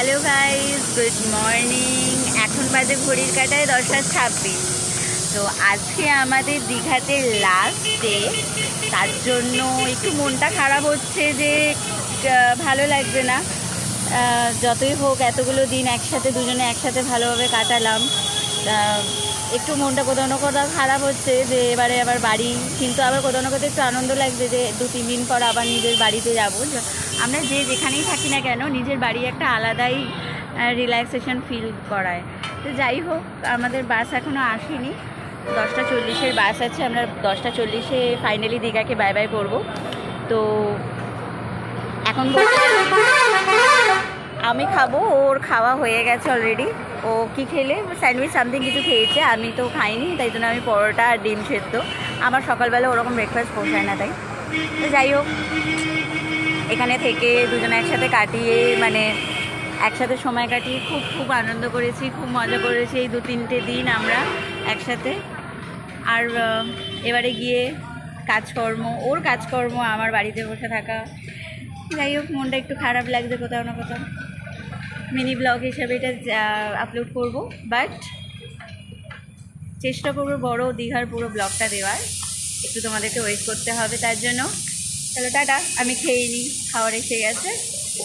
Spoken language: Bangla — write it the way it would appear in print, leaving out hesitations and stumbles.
Hello guys, good morning. এখন বাজে ঘড়ির কাঁটায় 10:26। তো আজকে আমাদের দীঘাতে লাস্ট ডে, তার জন্য একটু মনটা খারাপ হচ্ছে যে ভালো লাগছে না। যতই হোক এতগুলো দিন একসাথে দুজনে একসাথে ভালোভাবে কাটালাম। একটু মনটা কোথাও না কোথাও খারাপ হচ্ছে যে এবারে আবার বাড়ি, কিন্তু আবার কোথাও না কোথাও একটু আনন্দ লাগছে যে 2-3 দিন পর আবার নিজের বাড়িতে যাব। আমরা যে যেখানেই থাকি না কেন, নিজের বাড়ি একটা আলাদাই রিল্যাক্সেশন ফিল করায়। তো যাই হোক, আমাদের বাস এখনও আসেনি। 10:40-এর বাস আছে। আমরা 10:40-এ ফাইনালি দীঘাকে বাই বাই করবো। তো এখন আমি খাবো, ওর খাওয়া হয়ে গেছে অলরেডি। ও কি খেলে, স্যান্ডউইচ সামথিং কিছু খেয়েছে, আমি তো খাইনি, তাই জন্য আমি পরোটা আর ডিম সেদ্ধ। আমার সকালবেলা ওরকম ব্রেকফাস্ট পোষায় না, তাই তো যাই হোক, এখানে থেকে দুজনে একসাথে কাটিয়ে একসাথে সময় কাটিয়ে খুব খুব আনন্দ করেছি, খুব মজা করেছি এই 2-3টে দিন আমরা একসাথে। আর এবারে গিয়ে কাজকর্ম, ওর কাজকর্ম, আমার বাড়িতে বসে থাকা। যাই হোক, মনটা একটু খারাপ লাগছে কোথাও না কোথাও। মিনি ব্লগ হিসাবে এটা আপলোড করব, বাট চেষ্টা করবো বড় দীঘার পুরো ব্লগটা দেওয়ার। একটু তোমাদেরকে ওয়েট করতে হবে তার জন্য। চলো টাটা, আমি খেয়ে নিই, খাওয়ার এসে গেছে।